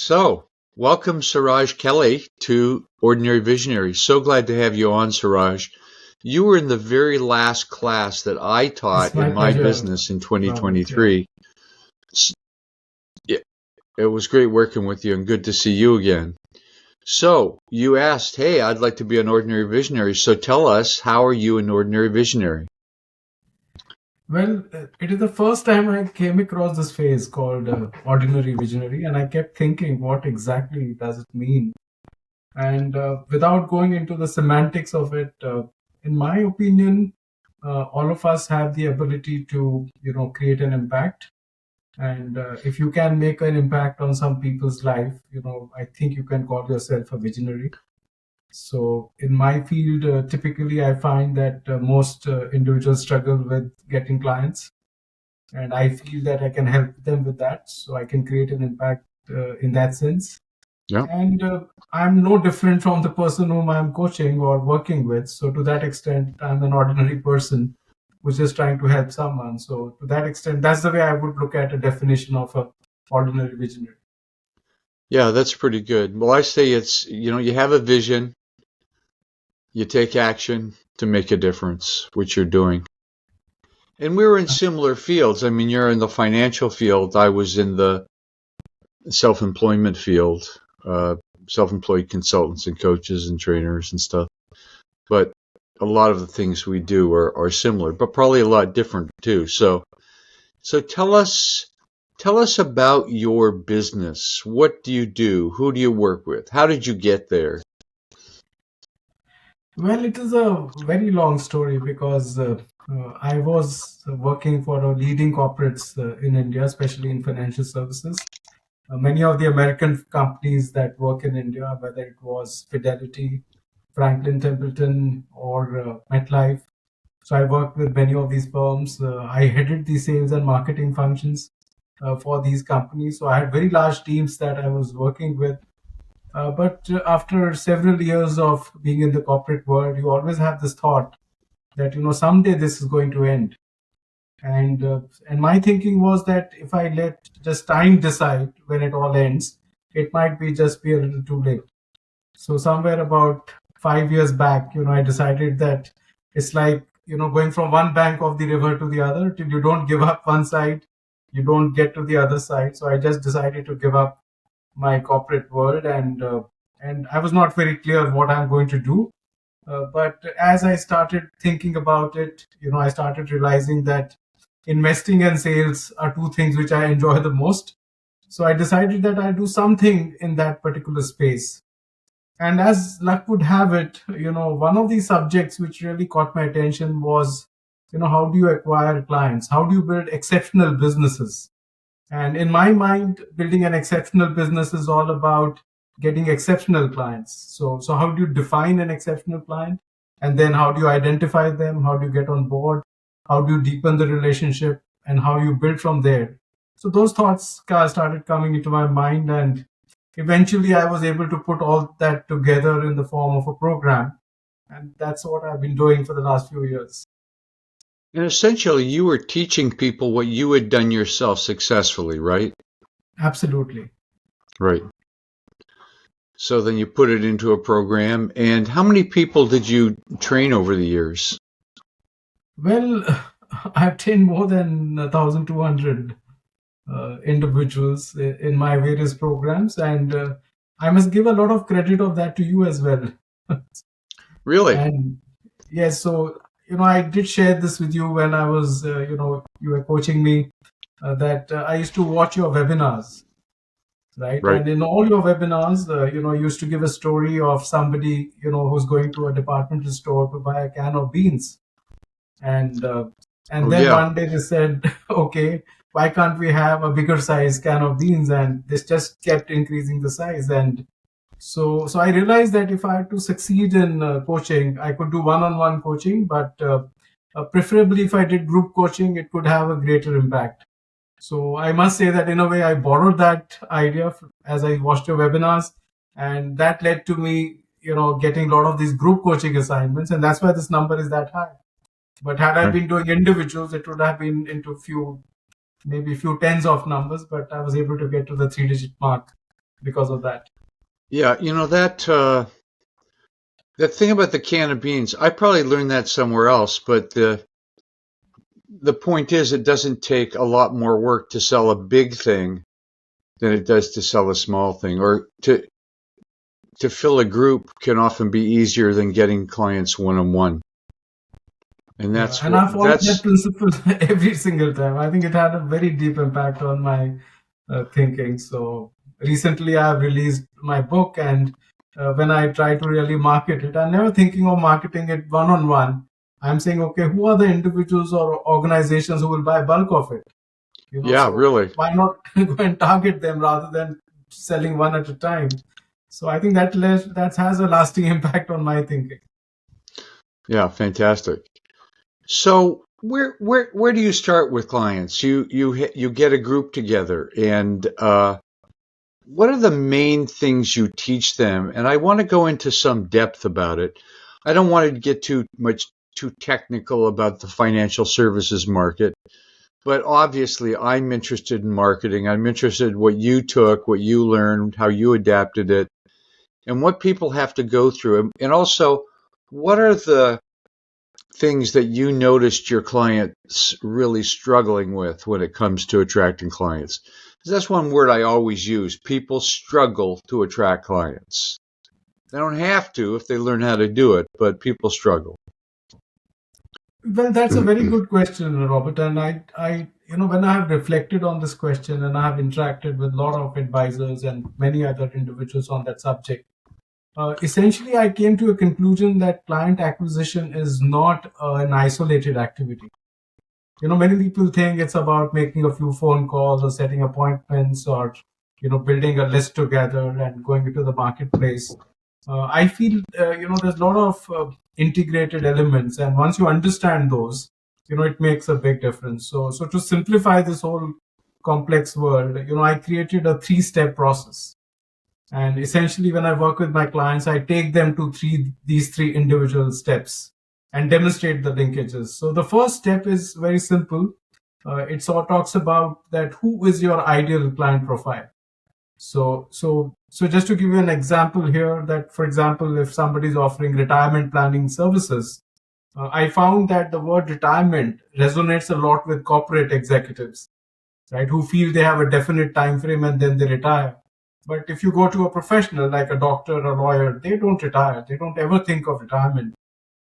So, welcome Suraj Kaeley to Ordinary Visionary. So glad to have you on, Suraj. You were in the very last class that I It's taught my in my pleasure, business in Robert. Yeah. 2023. It, it was great working with you and good to see you again. So, you asked, hey, I'd like to be an ordinary visionary. So tell us, how are you an ordinary visionary? Well, it is the first time I came across this phrase called ordinary visionary, and I kept thinking, what exactly does it mean? And without going into the semantics of it, in my opinion, all of us have the ability to, create an impact. And if you can make an impact on some people's life, I think you can call yourself a visionary. So in my field, typically I find that most individuals struggle with getting clients, and I feel that I can help them with that. So I can create an impact in that sense. Yeah. And I'm no different from the person whom I'm coaching or working with. So to that extent, I'm an ordinary person who's just trying to help someone. So to that extent, that's the way I would look at a definition of a ordinary visionary. Yeah, that's pretty good. Well, I say you have a vision, you take action to make a difference, which you're doing. And we were in similar fields. I mean, you're in the financial field. I was in the self-employment field, uh, self-employed consultants and coaches and trainers and stuff. But a lot of the things we do are similar, but probably a lot different too. So tell us about your business. What do you do? Who do you work with? How did you get there? Well, it is a very long story because I was working for a leading corporates in India, especially in financial services. Many of the American companies that work in India, whether it was Fidelity, Franklin Templeton, or MetLife. So I worked with many of these firms. I headed the sales and marketing functions for these companies. So I had very large teams that I was working with. But after several years of being in the corporate world, you always have this thought that someday this is going to end. And my thinking was that if I let just time decide when it all ends, it might be a little too late. So somewhere about 5 years back, I decided that it's like going from one bank of the river to the other. Till you don't give up one side, you don't get to the other side. So I just decided to give up my corporate world, and I was not very clear what I'm going to do. But as I started thinking about it, I started realizing that investing and sales are two things which I enjoy the most. So I decided that I'll do something in that particular space. And as luck would have it, one of the subjects which really caught my attention was, how do you acquire clients? How do you build exceptional businesses? And in my mind, building an exceptional business is all about getting exceptional clients. So how do you define an exceptional client? And then how do you identify them? How do you get on board? How do you deepen the relationship? And how you build from there? So those thoughts started coming into my mind. And eventually I was able to put all that together in the form of a program. And that's what I've been doing for the last few years. And essentially, you were teaching people what you had done yourself successfully, right? Absolutely. Right. So then you put it into a program. And how many people did you train over the years? Well, I've trained more than 1,200 individuals in my various programs, and I must give a lot of credit of that to you as well. Really? And yes, so I did share this with you when I was, you were coaching me, that I used to watch your webinars, right? Right. And in all your webinars, you used to give a story of somebody, who's going to a departmental store to buy a can of beans, and uh, and Oh, then yeah. one day they said, okay, why can't we have a bigger size can of beans? And this just kept increasing the size. And so I realized that if I had to succeed in coaching, I could do one-on-one coaching, but preferably if I did group coaching, it could have a greater impact. So I must say that in a way I borrowed that idea as I watched your webinars, and that led to me getting a lot of these group coaching assignments, and that's why this number is that high. But had I Right. been doing individuals, it would have been into maybe few tens of numbers, but I was able to get to the 3-digit mark. because of that. Yeah, that thing about the can of beans, I probably learned that somewhere else, but the point is it doesn't take a lot more work to sell a big thing than it does to sell a small thing, or to fill a group can often be easier than getting clients one-on-one. And Yeah, that's and what I follow that that's principle every single time. I think it had a very deep impact on my thinking. So recently, I've released my book, and when I try to really market it, I'm never thinking of marketing it one on one. I'm saying, okay, who are the individuals or organizations who will buy bulk of it? yeah, So really. why not go and target them rather than selling one at a time? So I think that has a lasting impact on my thinking. Yeah, fantastic. So where do you start with clients? You get a group together, and what are the main things you teach them? And I want to go into some depth about it. I don't want to get too technical about the financial services market, but obviously I'm interested in marketing. I'm interested in what you took, what you learned, how you adapted it, and what people have to go through. And also, what are the things that you noticed your clients really struggling with when it comes to attracting clients? 'Cause that's one word I always use. People struggle to attract clients. They don't have to if they learn how to do it, but people struggle. Well, that's a very good question, Robert. And when I have reflected on this question and I have interacted with a lot of advisors and many other individuals on that subject, essentially I came to a conclusion that client acquisition is not an isolated activity. Many people think it's about making a few phone calls or setting appointments or, building a list together and going into the marketplace. I feel, there's a lot of integrated elements. And once you understand those, it makes a big difference. So to simplify this whole complex world, I created a 3-step process. And essentially, when I work with my clients, I take them to these three individual steps and demonstrate the linkages. So the first step is very simple. It sort of talks about that who is your ideal client profile. So just to give you an example here, that for example, if somebody is offering retirement planning services, I found that the word retirement resonates a lot with corporate executives, right, who feel they have a definite time frame and then they retire. But if you go to a professional like a doctor or a lawyer, they don't retire. They don't ever think of retirement.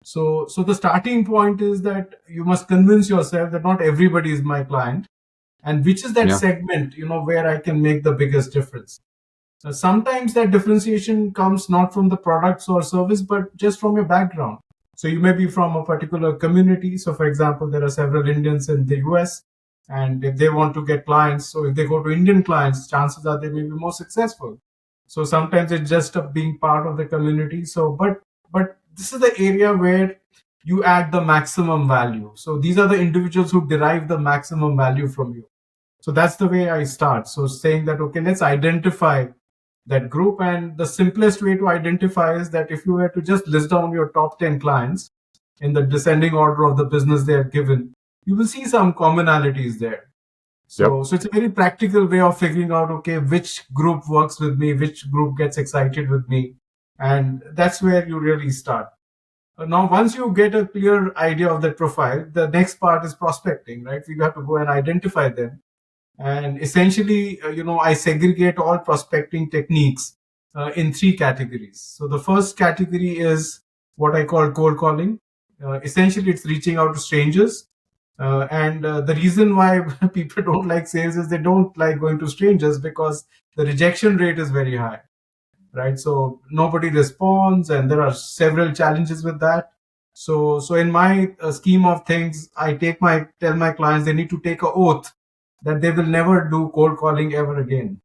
So the starting point is that you must convince yourself that not everybody is my client, and which is that Yeah. segment, where I can make the biggest difference. Sometimes that differentiation comes not from the products or service, but just from your background. So you may be from a particular community. So, for example, there are several Indians in the US, and if they want to get clients, so if they go to Indian clients, chances are they may be more successful. So sometimes it's just being part of the community. But this is the area where you add the maximum value. So these are the individuals who derive the maximum value from you. So that's the way I start. So saying that, okay, let's identify that group. And the simplest way to identify is that if you were to just list down your top 10 clients in the descending order of the business they have given, you will see some commonalities there. Yep. So it's a very practical way of figuring out, okay, which group works with me, which group gets excited with me. And that's where you really start. Now, once you get a clear idea of that profile, the next part is prospecting, right? We have to go and identify them. And essentially, I segregate all prospecting techniques in 3 categories. So the first category is what I call cold calling. Essentially, it's reaching out to strangers. And the reason why people don't like sales is they don't like going to strangers because the rejection rate is very high, right? So nobody responds, and there are several challenges with that. So in my scheme of things, I tell my clients they need to take an oath that they will never do cold calling ever again.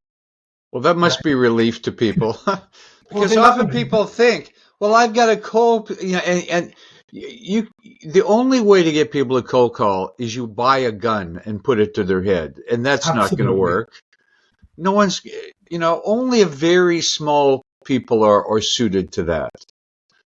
Well, that must be Right? relief to people Oh, because they love often it. people think, well, I've got a cold, and you, the only way to get people to cold call is you buy a gun and put it to their head, and that's not going to Absolutely. work. No one's, only a very small people are suited to that.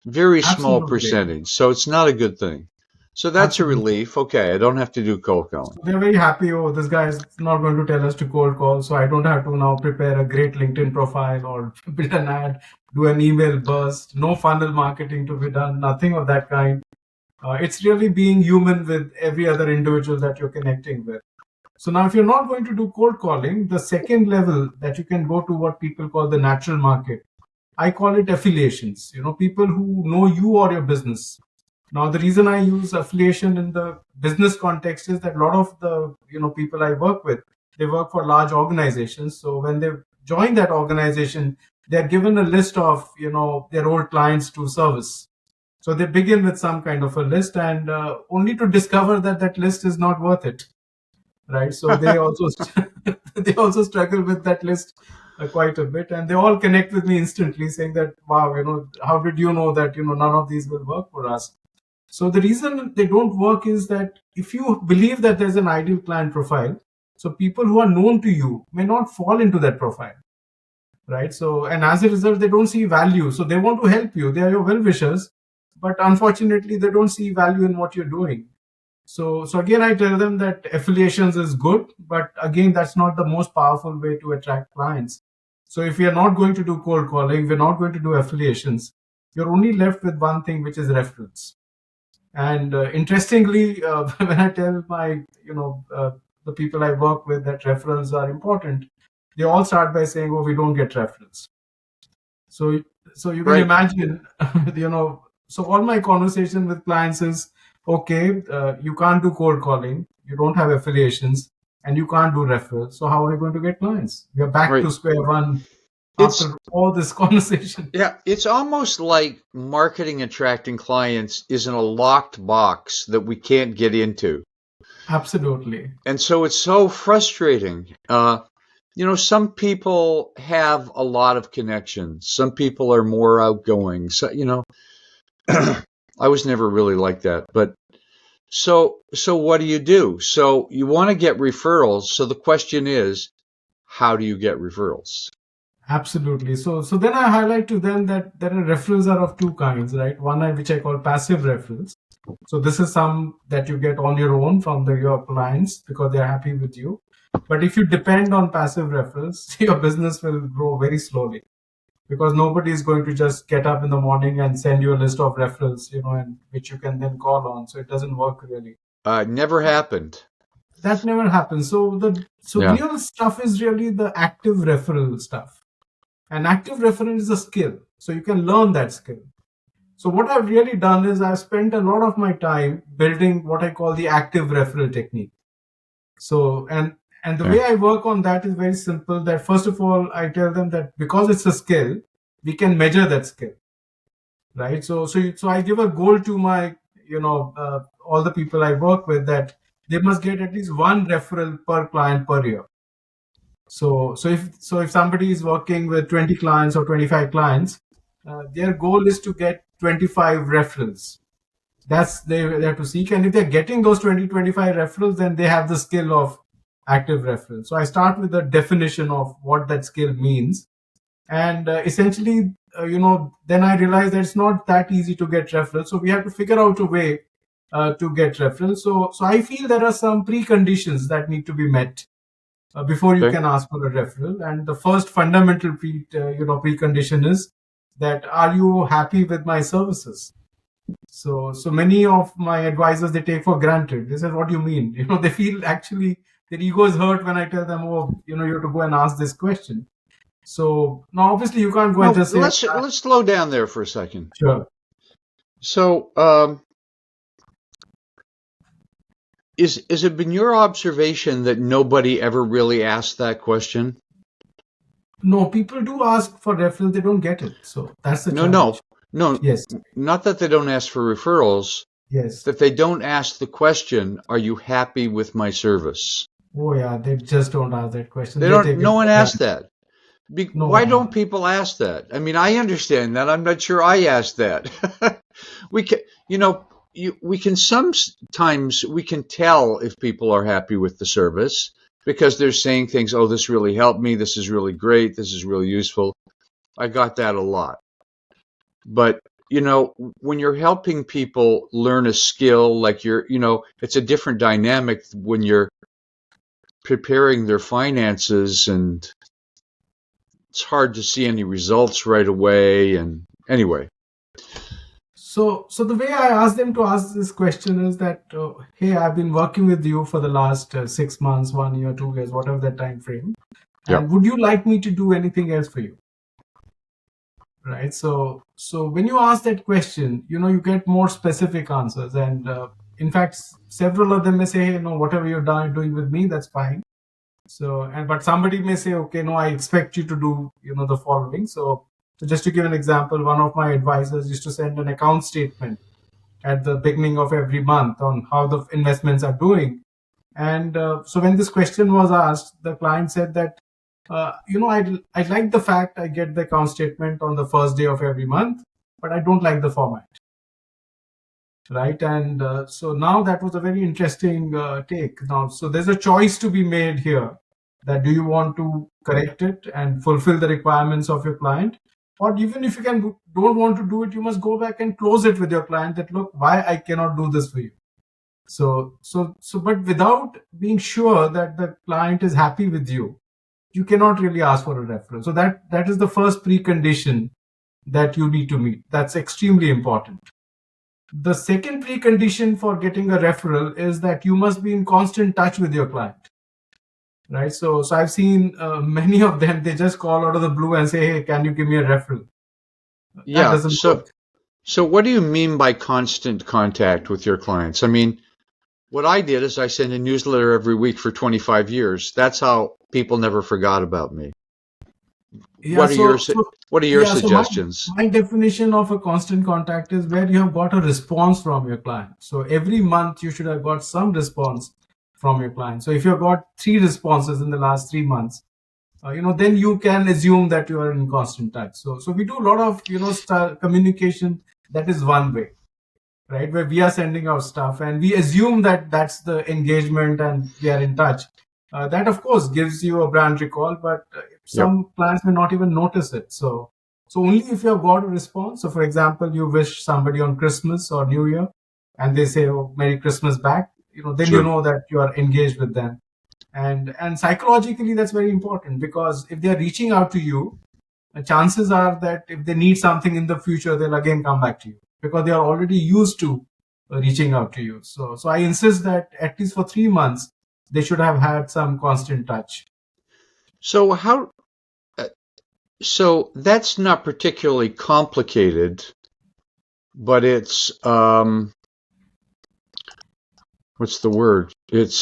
Very small Absolutely. percentage. So it's not a good thing. So that's a Absolutely. relief. Okay, I don't have to do cold calling. They're very happy. Oh, this guy is not going to tell us to cold call, so I don't have to now prepare a great LinkedIn profile or build an ad, do an email burst, no funnel marketing to be done, nothing of that kind. It's really being human with every other individual that you're connecting with. So now, if you're not going to do cold calling, the second level that you can go to, what people call the natural market, I call it affiliations. People who know you or your business. Now, the reason I use affiliation in the business context is that a lot of the people I work with, they work for large organizations. So when they join that organization, they're given a list of their old clients to service. So they begin with some kind of a list, and only to discover that that list is not worth it, right? So they also they also struggle with that list quite a bit, and they all connect with me instantly, saying that, wow, how did you know that none of these will work for us? So the reason they don't work is that if you believe that there's an ideal client profile, so people who are known to you may not fall into that profile, right? So, and as a result, they don't see value. So they want to help you. They are your well-wishers, but unfortunately, they don't see value in what you're doing. So again, I tell them that affiliations is good, but again, that's not the most powerful way to attract clients. So if we are not going to do cold calling, we're not going to do affiliations, you're only left with one thing, which is referrals. And interestingly, when I tell my, the people I work with that referrals are important, they all start by saying, "Oh, we don't get referrals." So, so you can Right. imagine, So all my conversation with clients is, okay, you can't do cold calling, you don't have affiliations, and you can't do referrals. So how are you going to get clients? We are back Right. to square one It's after all this conversation. Yeah, it's almost like marketing attracting clients is in a locked box that we can't get into. Absolutely. And so it's so frustrating. Some people have a lot of connections. Some people are more outgoing. So, I was never really like that. But so what do you do? So you want to get referrals. So the question is, how do you get referrals? Absolutely. So then I highlight to them that there are referrals are of two kinds, right? One which I call passive referrals. So this is some that you get on your own from your clients because they're happy with you. But if you depend on passive referrals, your business will grow very slowly because nobody is going to just get up in the morning and send you a list of referrals, and which you can then call on. So it doesn't work really. Never happened. That never happens. So Yeah. real stuff is really the active referral stuff. An active referral is a skill. So you can learn that skill. So what I've really done is I've spent a lot of my time building what I call the active referral technique. So and the Okay. way I work on that is very simple. That first of all, I tell them that because it's a skill, we can measure that skill, right? So I give a goal to my all the people I work with that they must get at least one referral per client per year. So if somebody is working with 20 clients or 25 clients, their goal is to get 25 referrals. That's they have to seek, and if they're getting those 20-25 referrals, then they have the skill of active referral. So I start with the definition of what that skill means, and essentially, then I realize that it's not that easy to get referrals. So we have to figure out a way to get referrals. So I feel there are some preconditions that need to be met before you Okay. can ask for a referral. And the first fundamental precondition is that, are you happy with my services? So many of my advisors, they take for granted. They say, what do you mean? They feel actually their ego is hurt when I tell them, oh, you have to go and ask this question. So now obviously you can't go and No, just say, let's slow down there for a second. sure. So, is it been your observation that nobody ever really asked that question? No, people do ask for referral, they don't get it. So that's the No, no, challenge. no. Yes, Not that they don't ask for referrals, yes. that they don't ask the question, "Are you happy with my service?" Oh yeah, they just don't ask that question. They They don't. take it No one for asked granted. that. No Why one. don't people ask that? I mean, I understand that. I'm not sure I asked that. we can, we can sometimes we can tell if people are happy with the service because they're saying things. Oh, this really helped me. This is really great. This is really useful. I got that a lot. But when you're helping people learn a skill, like it's a different dynamic when you're preparing their finances, and it's hard to see any results right away. And anyway. So the way I asked them to ask this question is that, hey, I've been working with you for the last 6 months, 1 year, 2 years, whatever that time frame. And would you like me to do anything else for you? Right. So when you ask that question, you get more specific answers. And in fact, several of them may say, hey, whatever you're doing with me, that's fine. But somebody may say, okay, no, I expect you to do, the following. So just to give an example, one of my advisors used to send an account statement at the beginning of every month on how the investments are doing. And so when this question was asked, the client said that, I like the fact I get the account statement on the first day of every month, but I don't like the format. Right. And so now that was a very interesting take. Now, so there's a choice to be made here, that do you want to correct it and fulfill the requirements of your client? Or even if you don't want to do it, you must go back and close it with your client that, look, why I cannot do this for you. But without being sure that the client is happy with you, you cannot really ask for a referral. So that is the first precondition that you need to meet. That's extremely important. The second precondition for getting a referral is that you must be in constant touch with your client. Right. So I've seen many of them, they just call out of the blue and say, hey, can you give me a referral? Yeah. That doesn't work. So what do you mean by constant contact with your clients? I mean, what I did is I send a newsletter every week for 25 years. That's how people never forgot about me. Yeah, what are your suggestions? So my definition of a constant contact is where you have got a response from your client. So every month you should have got some response from your client. So if you've got 3 responses in the last 3 months, then you can assume that you are in constant touch. So we do a lot of, communication that is one way, right? Where we are sending out stuff and we assume that that's the engagement and we are in touch. That of course gives you a brand recall, but some clients may not even notice it. So only if you have got a response. So for example, you wish somebody on Christmas or New Year and they say, oh, Merry Christmas back. Then you know that you are engaged with them. And psychologically, that's very important, because if they're reaching out to you, the chances are that if they need something in the future, they'll again come back to you because they are already used to reaching out to you. So I insist that at least for 3 months, they should have had some constant touch. So so that's not particularly complicated, but it's, what's the word? It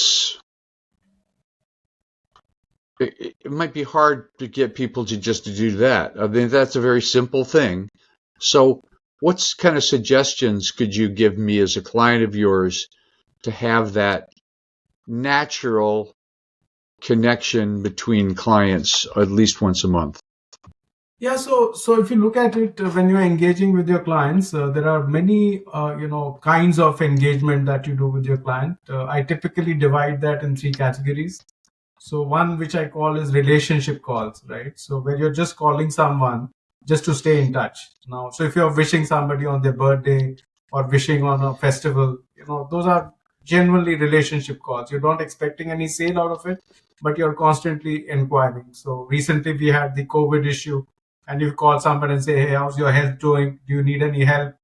might be hard to get people to just do that. I mean, that's a very simple thing. So what kind of suggestions could you give me as a client of yours to have that natural connection between clients at least once a month? Yeah, so if you look at it, when you're engaging with your clients, there are many, kinds of engagement that you do with your client. I typically divide that in 3 categories. So one which I call is relationship calls, right? So where you're just calling someone just to stay in touch. Now, so if you're wishing somebody on their birthday or wishing on a festival, those are generally relationship calls. You're not expecting any sale out of it, but you're constantly inquiring. So recently we had the COVID issue, and you call somebody and say, hey, how's your health doing? Do you need any help?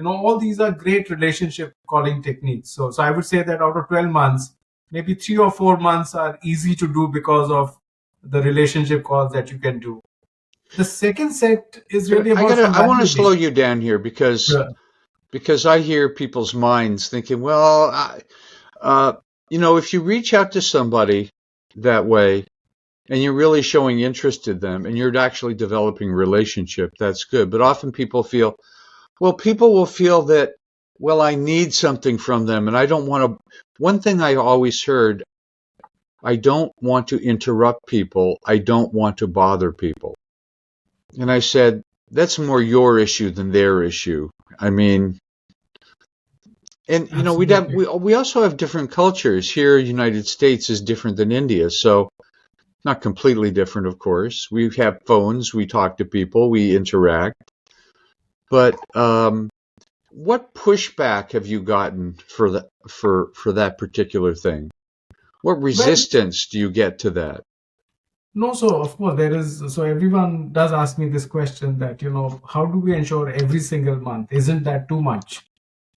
All these are great relationship calling techniques. So I would say that out of 12 months, maybe 3 or 4 months are easy to do because of the relationship calls that you can do. The second set is really about... I want to slow you down here because I hear people's minds thinking, well, if you reach out to somebody that way and you're really showing interest in them and you're actually developing a relationship, that's good. But often people will feel that, well, I need something from them and I don't want to. One thing I always heard, I don't want to interrupt people. I don't want to bother people. And I said, that's more your issue than their issue. I mean, and we also have different cultures. Here, United States is different than India, so not completely different, of course. We have phones, we talk to people, we interact. But what pushback have you gotten for that particular thing? What Well, resistance do you get to that? no, so of course there is, so everyone does ask me this question that, how do we ensure every single month? Isn't that too much?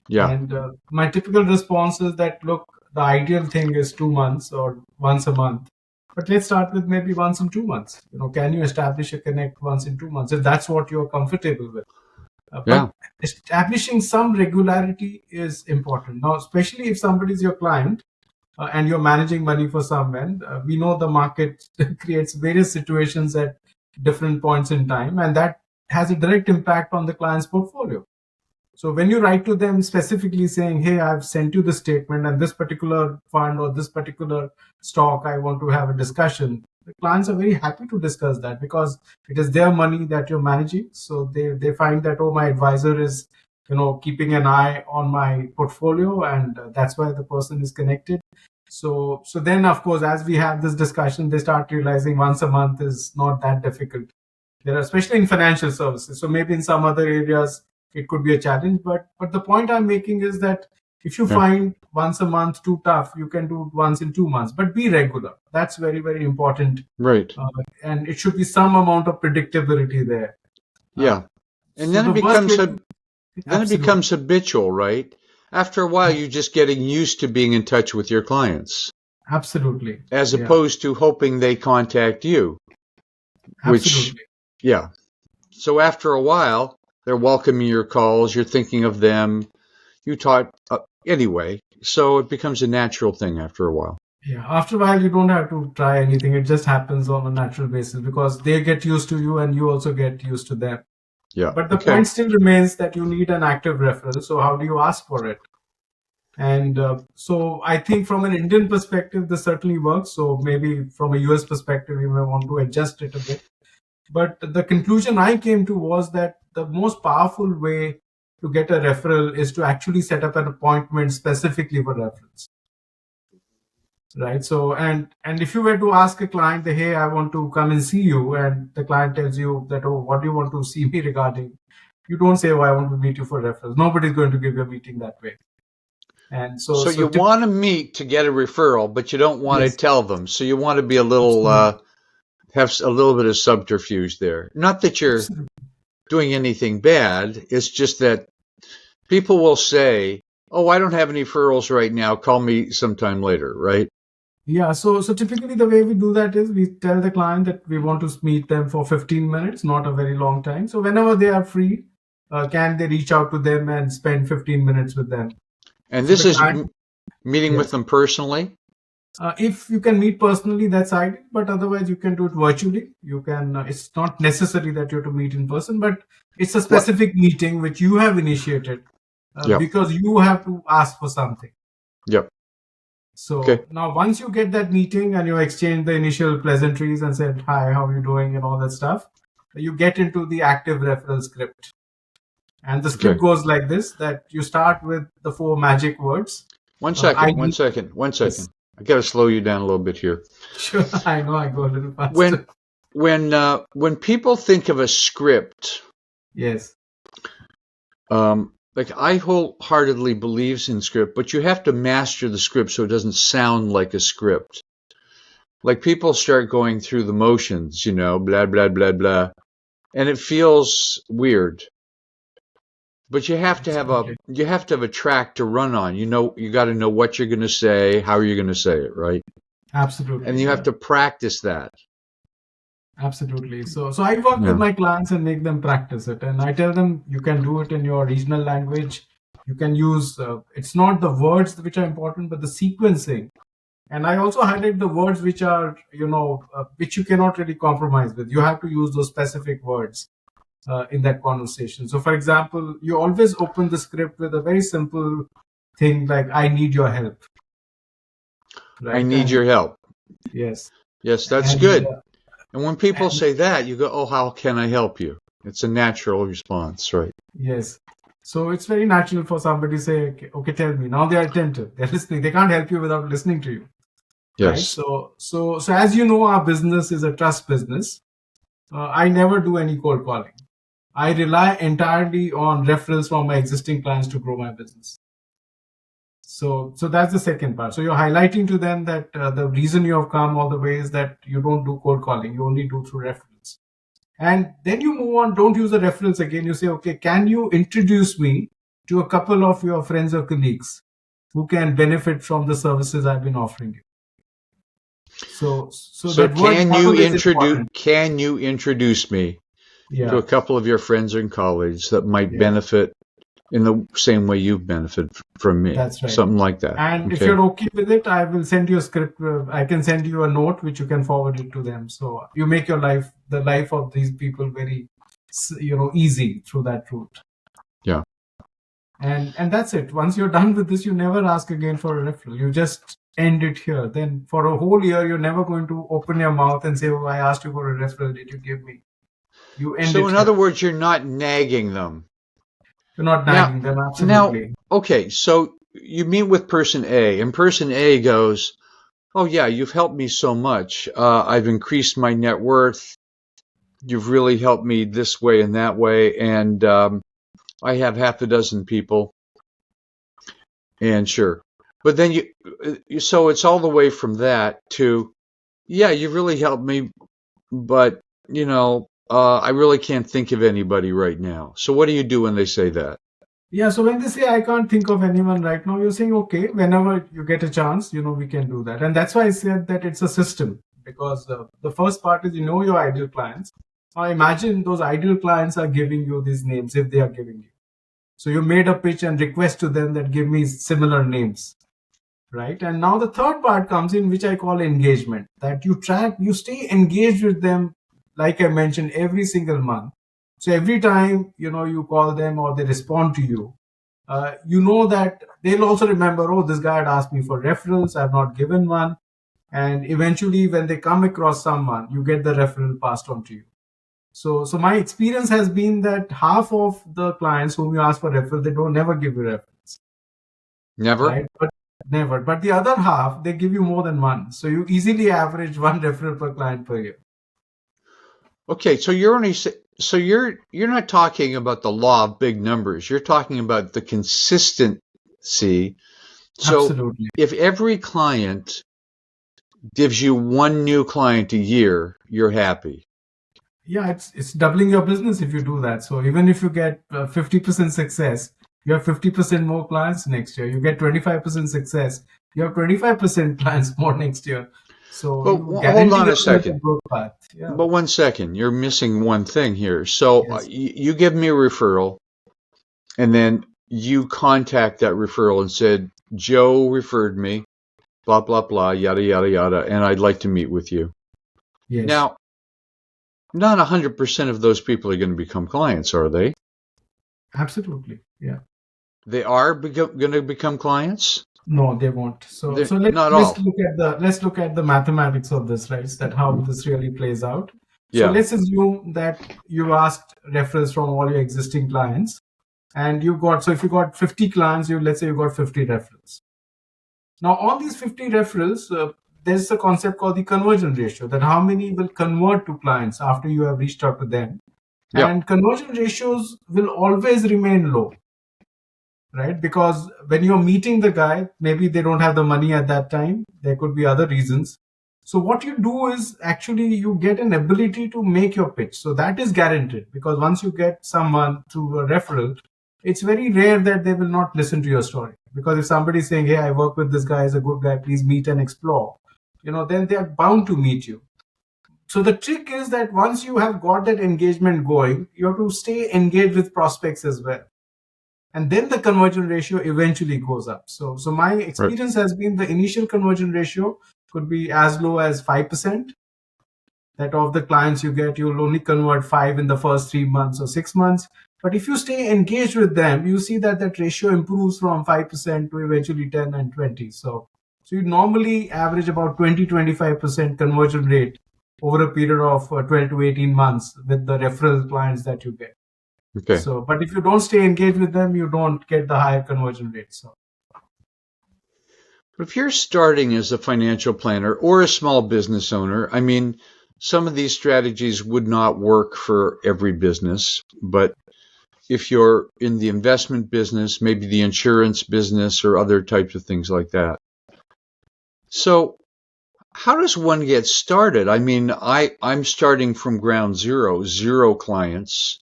Yeah, And my typical response is that, look, the ideal thing is 2 months or once a month. But let's start with maybe once in 2 months. Can you establish a connect once in 2 months if that's what you're comfortable with? yeah, But establishing some regularity is important. Now, especially if somebody is your client and you're managing money for someone, we know the market creates various situations at different points in time, and that has a direct impact on the client's portfolio. So when you write to them specifically saying, hey, I've sent you the statement and this particular fund or this particular stock, I want to have a discussion, the clients are very happy to discuss that because it is their money that you're managing. So they find that, oh, my advisor is, keeping an eye on my portfolio, and that's why the person is connected. So then, of course, as we have this discussion, they start realizing once a month is not that difficult. There are, especially in financial services. So maybe in some other areas it could be a challenge. But the point I'm making is that if you yeah. find once a month too tough, you can do it once in 2 months. But be regular. That's very, very important. Right. And it should be some amount of predictability there. Yeah. And So the worst way to, then it absolutely, becomes habitual, right? After a while, you're just getting used to being in touch with your clients, absolutely, as yeah, opposed to hoping they contact you, which, absolutely. yeah. So after a while, they're welcoming your calls, you're thinking of them, you talk anyway. So it becomes a natural thing after a while. Yeah, after a while, you don't have to try anything. It just happens on a natural basis because they get used to you and you also get used to them. Yeah. But the Okay. point still remains that you need an active referral. So how do you ask for it? And so I think from an Indian perspective, this certainly works. So maybe from a US perspective, you may want to adjust it a bit. But the conclusion I came to was that the most powerful way to get a referral is to actually set up an appointment specifically for referrals. Right. So, and if you were to ask a client, that, hey, I want to come and see you, and the client tells you that, oh, what do you want to see me regarding? You don't say, oh, I want to meet you for referrals. Nobody's going to give you a meeting that way. And so, So you want to meet to get a referral, but you don't want to yes, tell them. So you want to be a little, absolutely, have a little bit of subterfuge there. Not that you're absolutely. doing anything bad. It's just that people will say, "Oh, I don't have any referrals right now. Call me sometime later." Right? Yeah. So typically the way we do that is we tell the client that we want to meet them for 15 minutes, not a very long time. So whenever they are free, can they reach out to them and spend 15 minutes with them? And So this the is client, meeting with yes. them personally. If you can meet personally, that's ideal. But otherwise, you can do it virtually. You can. It's not necessary that you have to meet in person, but it's a What? specific meeting which you have initiated Yep. because you have to ask for something. Yep. Okay. So now, once you get that meeting and you exchange the initial pleasantries and said hi, how are you doing, and all that stuff, you get into the active referral script. And the Okay. script goes like this: that you start with the 4 magic words. One I second. One need. second. One second. Yes, I got to slow you down a little bit here. sure. I know I go a little When faster. when people think of a script, Yes. like I wholeheartedly believes in script, but you have to master the script so it doesn't sound like a script. Like people start going through the motions, blah blah blah blah, and it feels weird. But Absolutely. you have to have a track to run on. You got to know what you're going to say, how you're going to say it, right? And Absolutely. you have Yeah. to practice that. Absolutely. So I work with Yeah. my clients and make them practice it. And I tell them you can do it in your regional language. You can use, it's not the words which are important, but the sequencing. And I also highlight the words which are, which you cannot really compromise with. You have to use those specific words in that conversation. So, for example, you always open the script with a very simple thing like, I need your help. I Right. need And your help. yes. Yes, that's And, good. And when people and say that, you go, "Oh, how can I help you?" It's a natural response, right? yes. So it's very natural for somebody to say, okay, tell me. Now they are attentive. They're listening. They can't help you without listening to you. Right. Yes. So as you know, our business is a trust business. I never do any cold calling. I rely entirely on referrals from my existing clients to grow my business. So that's the second part. So you're highlighting to them that the reason you have come all the way is that you don't do cold calling. You only do through referrals. And then you move on. Don't use the referrals again. You say, okay, can you introduce me to a couple of your friends or colleagues who can benefit from the services I've been offering you? So that word couple is important. Can you introduce me to a couple of your friends and colleagues that might benefit in the same way you've benefited from me? That's right. Something like that. And if you're okay with it, I will send you a script. I can send you a note which you can forward it to them. So you make your life, the life of these people, very, easy through that route. Yeah. And that's it. Once you're done with this, you never ask again for a referral. You just end it here. Then for a whole year, you're never going to open your mouth and say, "Oh, I asked you for a referral. Did you give me?" You end it. So in other words, you're not nagging them. You're not nagging them, absolutely. Now, okay, so you meet with person A, and person A goes, "Oh yeah, you've helped me so much. I've increased my net worth. You've really helped me this way and that way, and I have half a dozen people." And sure, but then so it's all the way from that to, "Yeah, you really helped me, but I really can't think of anybody right now." So what do you do when they say that? Yeah, so when they say, "I can't think of anyone right now," you're saying, okay, whenever you get a chance, we can do that. And that's why I said that it's a system, because the first part is, your ideal clients. Now imagine those ideal clients are giving you these names, if they are giving you. So you made a pitch and request to them that give me similar names, right? And now the third part comes in, which I call engagement, that you stay engaged with them, like I mentioned, every single month. So every time, you call them or they respond to you, that they'll also remember, oh, this guy had asked me for referrals. I've not given one. And eventually when they come across someone, you get the referral passed on to you. So my experience has been that half of the clients whom you ask for referral, they don't never give you referrals. Never? Right? Never. But the other half, they give you more than one. So you easily average one referral per client per year. Okay, so you're not talking about the law of big numbers. You're talking about the consistency. So absolutely. If every client gives you one new client a year, you're happy. Yeah, it's doubling your business if you do that. So even if you get 50% success, you have 50% more clients next year. You get 25% success, you have 25% clients more next year. So hold on a second. Yeah. But 1 second, you're missing one thing here. So yes. You give me a referral, and then you contact that referral and said, "Joe referred me, blah, blah, blah, yada, yada, yada, and I'd like to meet with you." Yes. Now, not 100% of those people are going to become clients, are they? Absolutely, yeah. They are going to become clients? No, they won't. So let's look at the mathematics of this, right? That how this really plays out. So let's assume that you asked referrals from all your existing clients, and if you got 50 clients, let's say you got 50 referrals. Now, on these 50 referrals, there's a concept called the conversion ratio, that how many will convert to clients after you have reached out to them. Yep. And conversion ratios will always remain low, right? Because when you're meeting the guy, maybe they don't have the money at that time. There could be other reasons. So what you do is actually you get an ability to make your pitch. So that is guaranteed, because once you get someone through a referral, it's very rare that they will not listen to your story. Because if somebody's saying, "Hey, I work with this guy, he's a good guy, please meet and explore," then they are bound to meet you. So the trick is that once you have got that engagement going, you have to stay engaged with prospects as well. And then the conversion ratio eventually goes up. So my experience has been the initial conversion ratio could be as low as 5%. That of the clients you get, you'll only convert 5 in the first 3 months or 6 months. But if you stay engaged with them, you see that ratio improves from 5% to eventually 10 and 20. So you normally average about 20-25% conversion rate over a period of 12 to 18 months with the referral clients that you get. Okay. But if you don't stay engaged with them, you don't get the higher conversion rate. But if you're starting as a financial planner or a small business owner, I mean, some of these strategies would not work for every business, but if you're in the investment business, maybe the insurance business or other types of things like that. So how does one get started? I mean, I'm starting from ground zero, zero clients,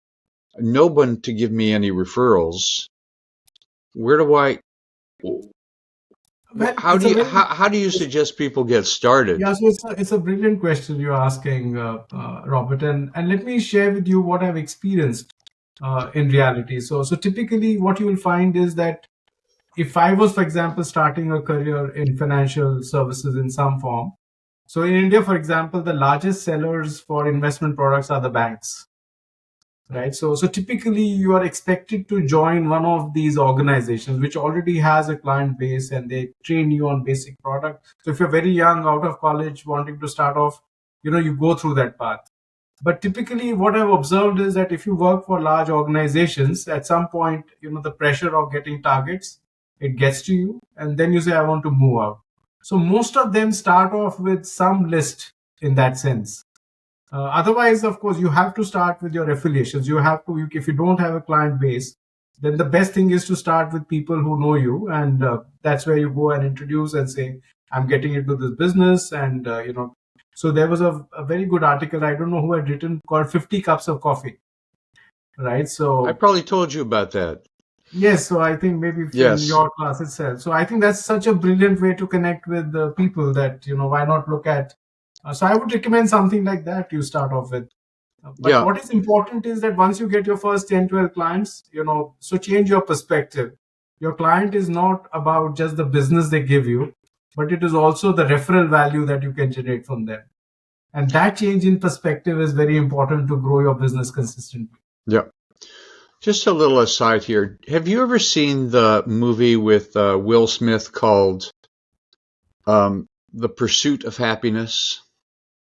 no one to give me any referrals. Where do I, Well, how it's do a you, very how do you suggest people get started? yeah, so it's a brilliant question you're asking, Robert, and let me share with you what I've experienced in reality. So typically, what you will find is that if I was, for example, starting a career in financial services in some form, so in India, for example, the largest sellers for investment products are the banks, right? So typically you are expected to join one of these organizations which already has a client base and they train you on basic product. So if you're very young, out of college, wanting to start off, you go through that path. But typically what I've observed is that if you work for large organizations, at some point, the pressure of getting targets, it gets to you, and then you say, I want to move out. So most of them start off with some list in that sense. Otherwise, of course, you have to start with your affiliations. You have to, if you don't have a client base, then the best thing is to start with people who know you, and that's where you go and introduce and say, "I'm getting into this business," and So there was a very good article. I don't know who had written called "50 Cups of Coffee," right? I So probably told you about that. yes, so I think maybe in Yes. your class itself. So I think that's such a brilliant way to connect with the people that why not look at. So I would recommend something like that you start off with. But Yeah. what is important is that once you get your first 10, 12 clients, so change your perspective. Your client is not about just the business they give you, but it is also the referral value that you can generate from them. And that change in perspective is very important to grow your business consistently. Yeah. Just a little aside here. Have you ever seen the movie with Will Smith called The Pursuit of Happiness?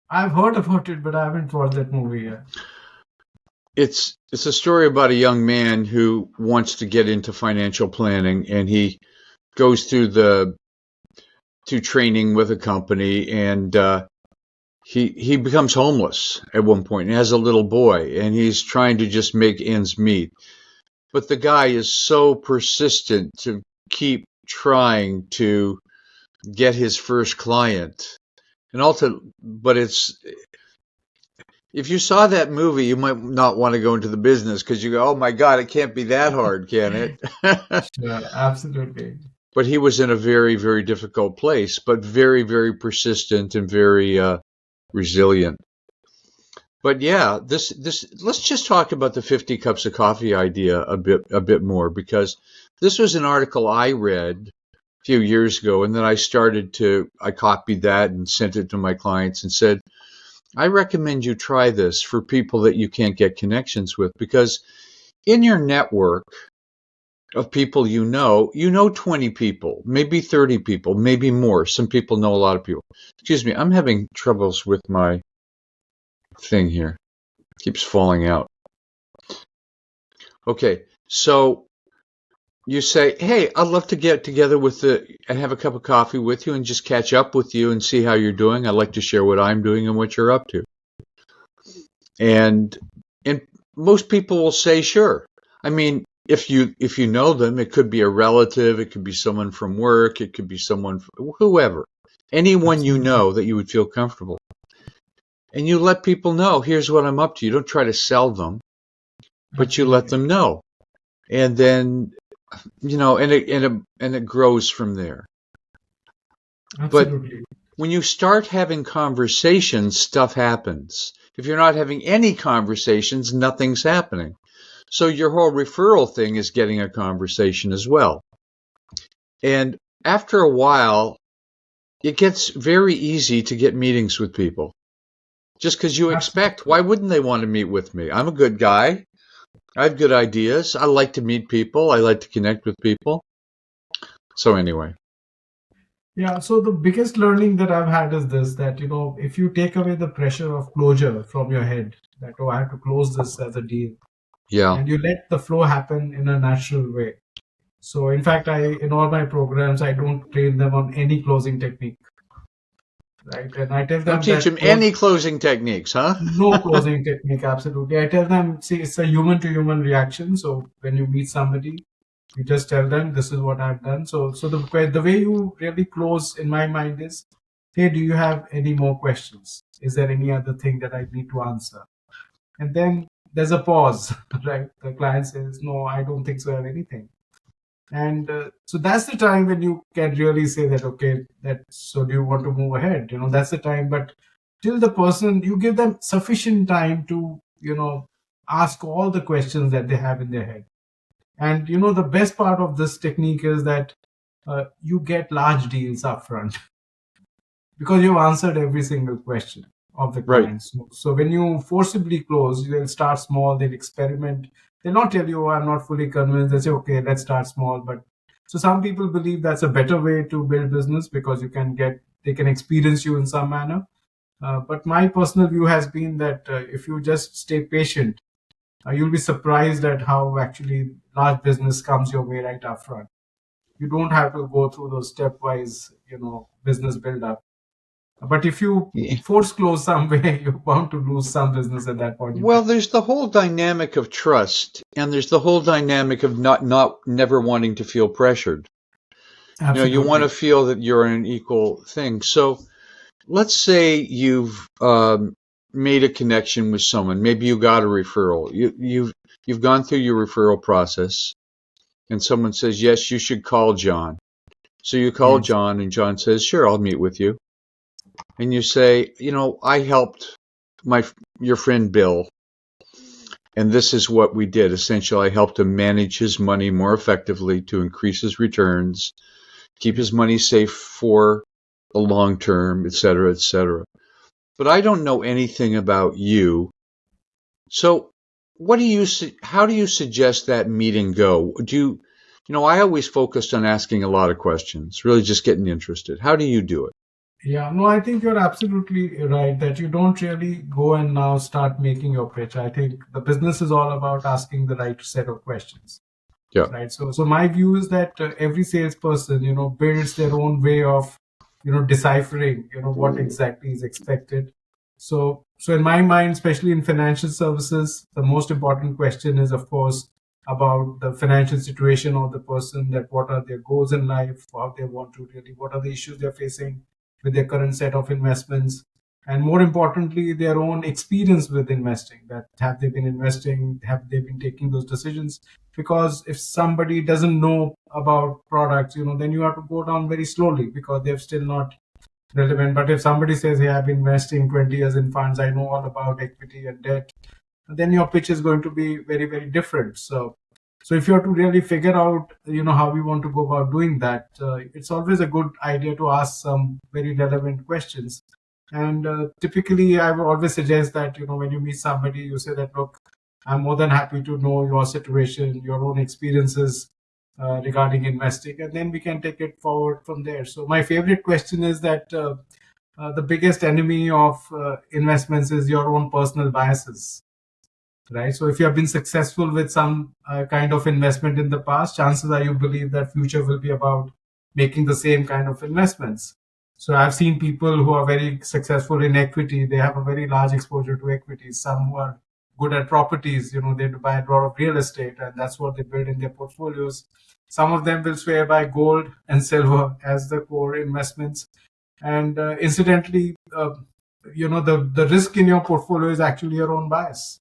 I've heard about it, but I haven't watched that movie yet. It's a story about a young man who wants to get into financial planning, and he goes through training with a company, and he becomes homeless at one point. He has a little boy, and he's trying to just make ends meet. But the guy is so persistent to keep trying to get his first client. And also, but if you saw that movie, you might not want to go into the business because you go, oh my God, it can't be that hard, can it? Sure, absolutely. But he was in a very, very difficult place, but very, very persistent and very resilient. But yeah, let's just talk about the 50 cups of coffee idea a bit more, because this was an article I read a few years ago, and then I copied that and sent it to my clients and said, I recommend you try this for people that you can't get connections with, because in your network of people you know 20 people, maybe 30 people, maybe more. Some people know a lot of people. Excuse me, I'm having troubles with my thing here. It keeps falling out. Okay, so you say, hey, I'd love to get together and have a cup of coffee with you and just catch up with you and see how you're doing. I'd like to share what I'm doing and what you're up to. And most people will say, sure. I mean, if you know them, it could be a relative, it could be someone from work, it could be someone, whoever, anyone you know that you would feel comfortable. And you let people know, here's what I'm up to. You don't try to sell them, but you let them know. And then, and it grows from there. Absolutely. But when you start having conversations, stuff happens. If you're not having any conversations, nothing's happening. So your whole referral thing is getting a conversation as well. And after a while, it gets very easy to get meetings with people. Just because you expect, why wouldn't they want to meet with me? I'm a good guy. I have good ideas. I like to meet people. I like to connect with people. So anyway. Yeah, so the biggest learning that I've had is this, that, if you take away the pressure of closure from your head, that, oh, I have to close this as a deal, Yeah. and you let the flow happen in a natural way. So in fact, in all my programs, I don't train them on any closing technique. right? And I tell Don't them teach that them any closing techniques, huh? no closing technique, absolutely. I tell them, see, it's a human to human reaction. So when you meet somebody, you just tell them, this is what I've done. So the way you really close in my mind is, hey, do you have any more questions? Is there any other thing that I need to answer? And then there's a pause, right? The client says, no, I don't think so, I have anything. And so that's the time when you can really say that, okay, that, so do you want to move ahead? That's the time. But till the person, you give them sufficient time to, ask all the questions that they have in their head. And the best part of this technique is that you get large deals upfront because you've answered every single question of the Right. clients. So when you forcibly close, they'll start small, they'll experiment. They'll not tell you, oh, I'm not fully convinced. They say, okay, let's start small. But so some people believe that's a better way to build business because they can experience you in some manner. But my personal view has been that if you just stay patient, you'll be surprised at how actually large business comes your way right up front. You don't have to go through those stepwise, business build up. But if you Yeah. force close some way, you're bound to lose some business at that point in Well, time. there's the whole dynamic of trust, and there's the whole dynamic of never wanting to feel pressured. You want to Absolutely. feel that you're in an equal thing. So let's say you've made a connection with someone. Maybe you got a referral. You've gone through your referral process, and someone says, yes, you should call John. So you call Yes. John, and John says, sure, I'll meet with you. And you say, I helped your friend Bill, and this is what we did. Essentially, I helped him manage his money more effectively to increase his returns, keep his money safe for the long term, et cetera, et cetera. But I don't know anything about you. So how do you suggest that meeting go? I always focused on asking a lot of questions, really just getting interested. How do you do it? Yeah, no, I think you're absolutely right that you don't really go and now start making your pitch. I think the business is all about asking the right set of questions. Yeah. Right. So my view is that every salesperson, builds their own way of, deciphering, what exactly is expected. So in my mind, especially in financial services, the most important question is, of course, about the financial situation of the person, that what are their goals in life, how they want to really, what are the issues they're facing with their current set of investments, and more importantly, their own experience with investing. That have they been investing, have they been taking those decisions? Because if somebody doesn't know about products, then you have to go down very slowly because they're still not relevant. But if somebody says, hey, I've been investing 20 years in funds, I know all about equity and debt, then your pitch is going to be very, very different. So if you have to really figure out, how you want to go about doing that, it's always a good idea to ask some very relevant questions. And typically, I would always suggest that, when you meet somebody, you say that, look, I'm more than happy to know your situation, your own experiences regarding investing, and then we can take it forward from there. So my favorite question is that the biggest enemy of investments is your own personal biases, right? So if you have been successful with some kind of investment in the past, chances are you believe that future will be about making the same kind of investments. So I've seen people who are very successful in equity. They have a very large exposure to equities. Some who are good at properties, they buy a lot of real estate, and that's what they build in their portfolios. Some of them will swear by gold and silver as the core investments. And incidentally, the risk in your portfolio is actually your own bias.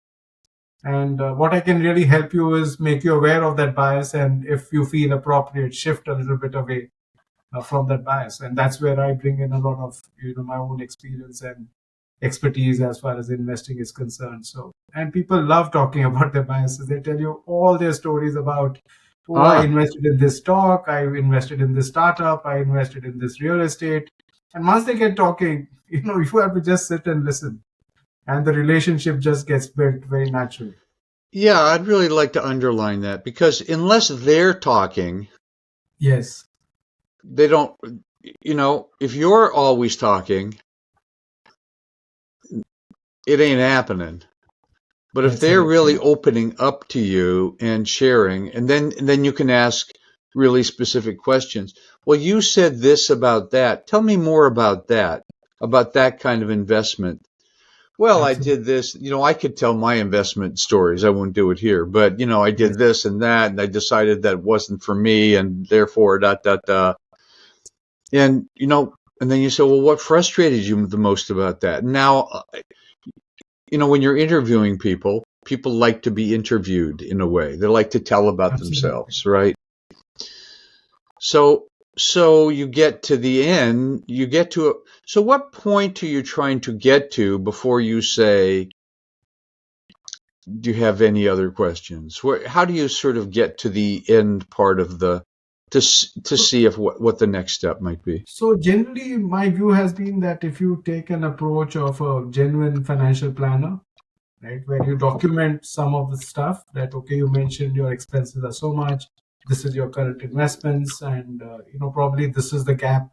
And what I can really help you is make you aware of that bias, and if you feel appropriate, shift a little bit away from that bias. And that's where I bring in a lot of my own experience and expertise as far as investing is concerned. So, and people love talking about their biases. They tell you all their stories about, oh, I Ah, invested in this stock, I invested in this startup, I invested in this real estate. And once they get talking, you have to just sit and listen, and the relationship just gets built very naturally. yeah, I'd really like to underline that because unless they're talking, Yes, they don't, if you're always talking, it ain't happening. But if that's they're right. really opening up to you and sharing, and then you can ask really specific questions. Well, you said this about that. Tell me more about that. about that kind of investment. Well, I Absolutely. did this, I could tell my investment stories. I won't do it here, but I Yes. did this and that, and I decided that wasn't for me, and therefore, dot, dot, dot. And, and then you say, well, what frustrated you the most about that? Now, when you're interviewing people, people like to be interviewed in a way. They like to tell about Absolutely. themselves, right? So, so you get to the end, so what point are you trying to get to before you say, do you have any other questions? How do you sort of get to the end part of to So, see if what the next step might be? so generally, my view has been that if you take an approach of a genuine financial planner, right, where you document some of the stuff that, okay, you mentioned your expenses are so much, this is your current investments, and probably this is the gap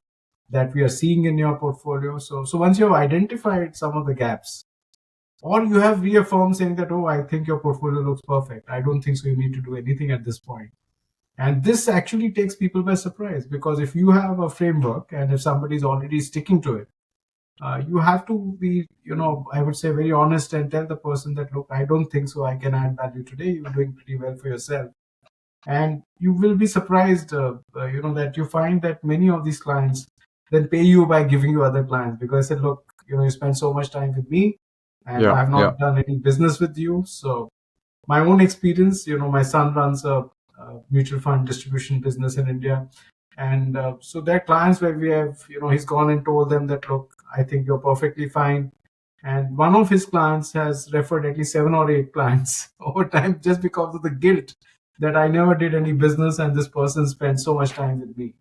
that we are seeing in your portfolio. So once you have identified some of the gaps, or you have reaffirmed saying that, oh, I think your portfolio looks perfect, I don't think so you need to do anything at this point. And this actually takes people by surprise, because if you have a framework and if somebody is already sticking to it, you have to be, I would say, very honest and tell the person that, look, I don't think so I can add value today. You're doing pretty well for yourself. And you will be surprised, that you find that many of these clients then pay you by giving you other clients, because they said, look, you spend so much time with me and Yeah, I've yeah. not done any business with you. So my own experience, my son runs a mutual fund distribution business in India. And so there are clients where we have, he's gone and told them that, look, I think you're perfectly fine. And one of his clients has referred at least 7 or 8 clients over time, just because of the guilt that I never did any business and this person spent so much time with me.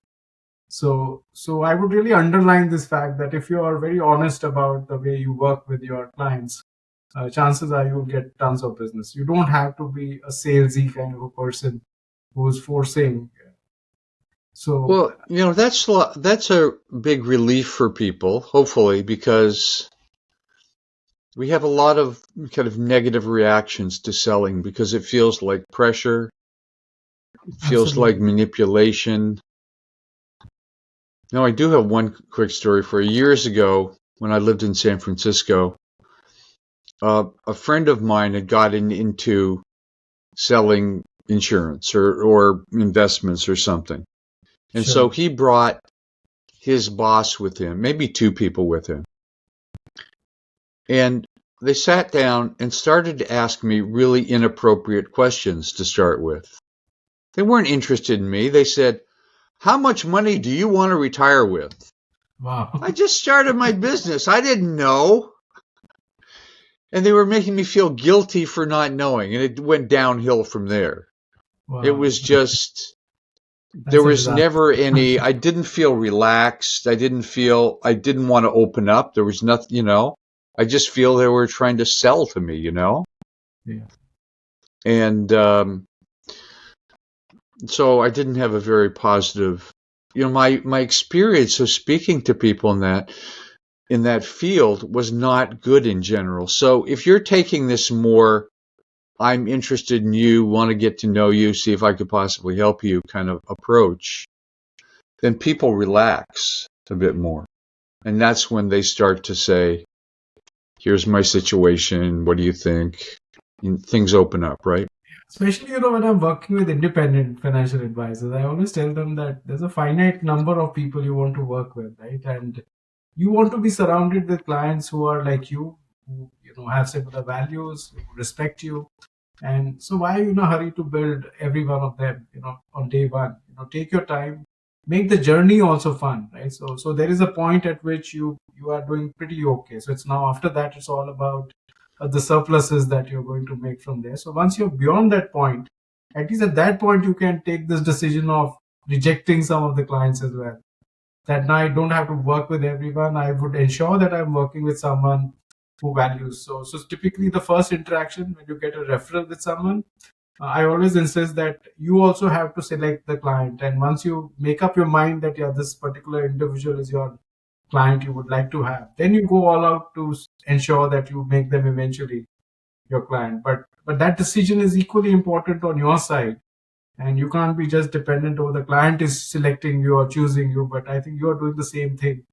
So I would really underline this fact that if you are very honest about the way you work with your clients, chances are you'll get tons of business. You don't have to be a salesy kind of a person who's forcing. So Well, that's a big relief for people, hopefully, because we have a lot of kind of negative reactions to selling because it feels like pressure, it feels like absolutely. manipulation. Now, I do have one quick story for you. Years ago, when I lived in San Francisco, a friend of mine had gotten into selling insurance or investments or something. And so Sure. he brought his boss with him, maybe two people with him. And they sat down and started to ask me really inappropriate questions to start with. They weren't interested in me. They said, how much money do you want to retire with? Wow. I just started my business. I didn't know. And they were making me feel guilty for not knowing. And it went downhill from there. It Wow. was just, there That's a was disaster. never I didn't feel relaxed. I didn't want to open up. There was nothing, I just feel they were trying to sell to me. Yeah. And so I didn't have a very positive, my experience of speaking to people in that field was not good in general. So if you're taking this more, I'm interested in you, want to get to know you, see if I could possibly help you kind of approach, then people relax a bit more. And that's when they start to say, here's my situation. What do you think? And things open up, right? Especially, when I'm working with independent financial advisors, I always tell them that there's a finite number of people you want to work with, right? And you want to be surrounded with clients who are like you, who have similar values, who respect you. And so why are you in a hurry to build every one of them, on day one? Take your time, make the journey also fun, right? So there is a point at which you are doing pretty okay. So it's now, after that, it's all about the surpluses that you're going to make from there. So once you're beyond that point, at least at that point, you can take this decision of rejecting some of the clients as well. That now I don't have to work with everyone. I would ensure that I'm working with someone who values. So typically the first interaction when you get a referral with someone, I always insist that you also have to select the client. And once you make up your mind that, yeah, this particular individual is your client you would like to have, then you go all out to ensure that you make them eventually your client. But that decision is equally important on your side, and you can't be just dependent over the client is selecting you or choosing you. But I think you are doing the same thing.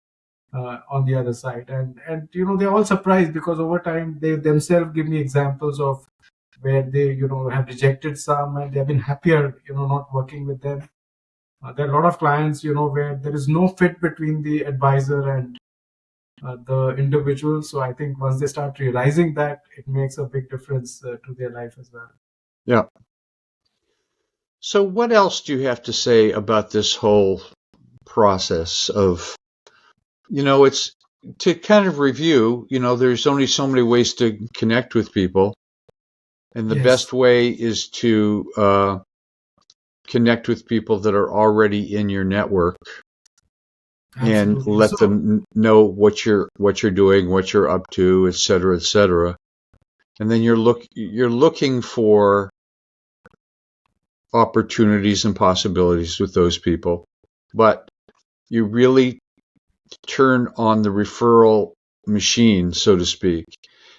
on the other side. And they're all surprised because over time they themselves give me examples of where they have rejected some and they've been happier not working with them. There are a lot of clients where there is no fit between the advisor and the individual. So I think once they start realizing that, it makes a big difference to their life as well. Yeah. So what else do you have to say about this whole process of, it's to kind of review, there's only so many ways to connect with people. And the Yes. best way is to connect with people that are already in your network and Absolutely. let them know what you're doing, what you're up to, et cetera, et cetera. And then you're looking for opportunities and possibilities with those people. But you really turn on the referral machine, so to speak.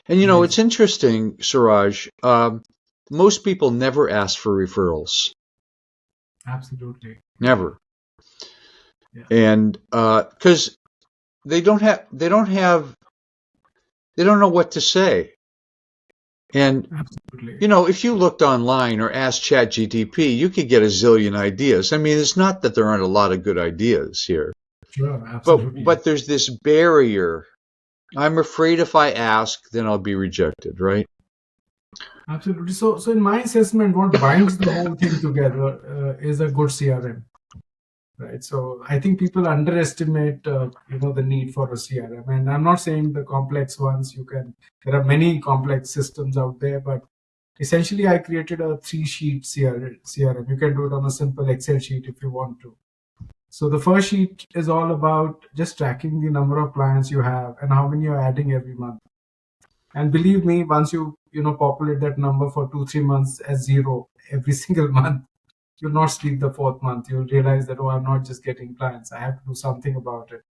And Yes. it's interesting, Suraj. Most people never ask for referrals. Absolutely. Never. Yeah. And because they don't know what to say. And Absolutely. if you looked online or asked ChatGPT, you could get a zillion ideas. I mean, it's not that there aren't a lot of good ideas here. Sure, absolutely. But there's this barrier. I'm afraid if I ask, then I'll be rejected, right? Absolutely. So in my assessment, what binds the whole thing together is a good CRM, right? So I think people underestimate, the need for a CRM. And I'm not saying the complex ones. There are many complex systems out there, but essentially I created a 3-sheet CRM. You can do it on a simple Excel sheet if you want to. So the first sheet is all about just tracking the number of clients you have and how many you're adding every month. And believe me, once you populate that number for 2-3 months as zero every single month, you'll not sleep the 4th month. You'll realize that, I'm not just getting clients. I have to do something about it.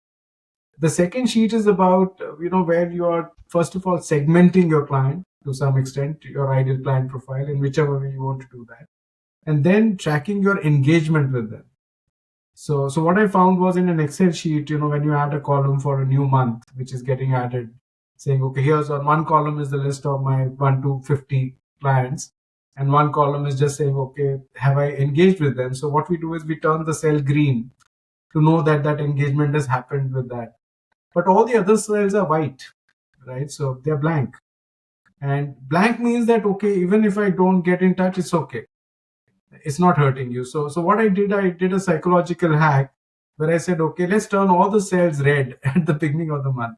The second sheet is about, where you are, first of all, segmenting your client to some extent, your ideal client profile, in whichever way you want to do that. And then tracking your engagement with them. So what I found was in an Excel sheet, when you add a column for a new month, which is getting added, saying, okay, here's on one column is the list of my 1 to 50 clients. And one column is just saying, okay, have I engaged with them? So what we do is we turn the cell green to know that engagement has happened with that. But all the other cells are white, right? So they're blank. And blank means that, okay, even if I don't get in touch, it's okay. It's not hurting you. So what I did a psychological hack where I said, okay, let's turn all the cells red at the beginning of the month.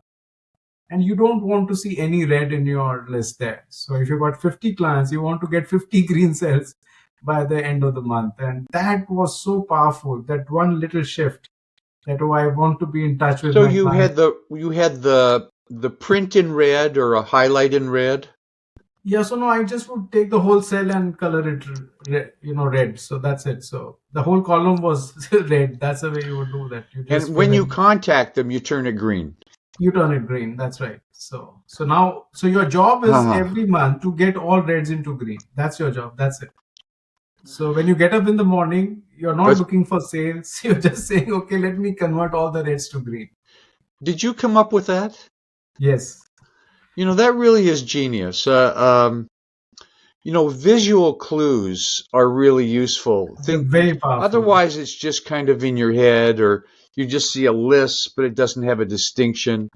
And you don't want to see any red in your list there. So if you've got 50 clients, you want to get 50 green cells by the end of the month. And that was so powerful, that one little shift that, I want to be in touch with so my client. you had the print in red or a highlight in red? Yeah, so no, I just would take the whole cell and color it red. So that's it. So the whole column was red. That's the way you would do that. You just And when you in, contact them, you turn it green. you turn it green. That's right. So now, your job is every month to get all reds into green. That's your job. That's it. So when you get up in the morning, you're not looking for sales. You're just saying, okay, let me convert all the reds to green. Did you come up with that? Yes. That really is genius. Visual clues are really useful. Very powerful. Otherwise, it's just kind of in your head, or you just see a list, but it doesn't have a distinction.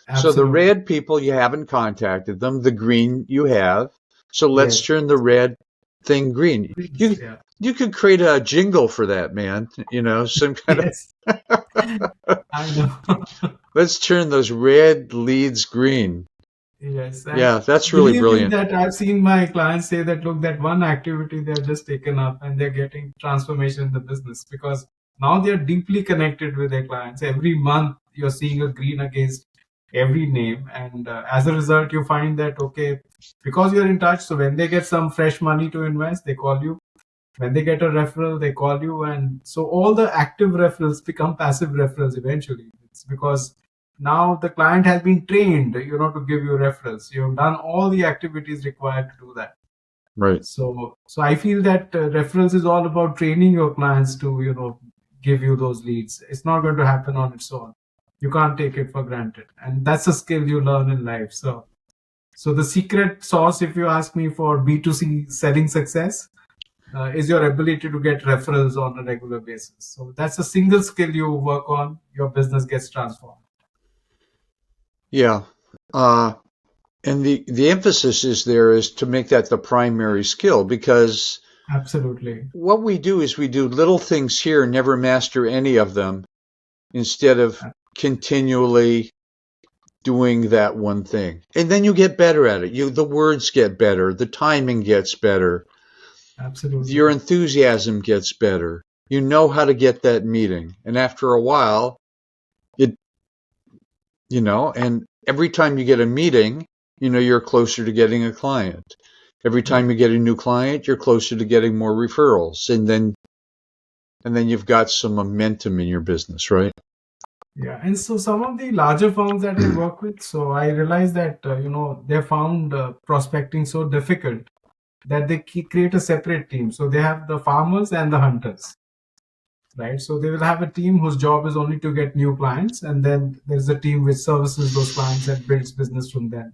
Absolutely. So the red people, you haven't contacted them. The green you have. So let's turn the red thing green. You could create a jingle for that, man. Some kind of. I know. Let's turn those red leads green. Yes. Yeah, that's really brilliant. That I've seen my clients say that, look, that one activity they've just taken up and they're getting transformation in the business because now they're deeply connected with their clients. Every month you're seeing a green against every name. And as a result, you find that, okay, because you're in touch, so when they get some fresh money to invest, they call you. When they get a referral, they call you. And so all the active referrals become passive referrals eventually. It's because now the client has been trained, to give you referrals. You've done all the activities required to do that. Right. So I feel that referrals is all about training your clients to, give you those leads. It's not going to happen on its own. You can't take it for granted, and that's a skill you learn in life. So the secret sauce, if you ask me, for B2C selling success is your ability to get referrals on a regular basis. So that's a single skill you work on, your business gets transformed. Yeah. And the emphasis is to make that the primary skill, because Absolutely. what we do is we do little things here and never master any of them, instead of continually doing that one thing. And then you get better at it. The words get better, the timing gets better, Absolutely. your enthusiasm gets better. You know how to get that meeting. And after a while, and every time you get a meeting, you're closer to getting a client. Every time you get a new client, you're closer to getting more referrals. And then you've got some momentum in your business, right? Yeah. And so some of the larger firms that I work with, so I realized that, they found prospecting so difficult that they create a separate team. So they have the farmers and the hunters, right? So they will have a team whose job is only to get new clients, and then there's a team which services those clients and builds business from them.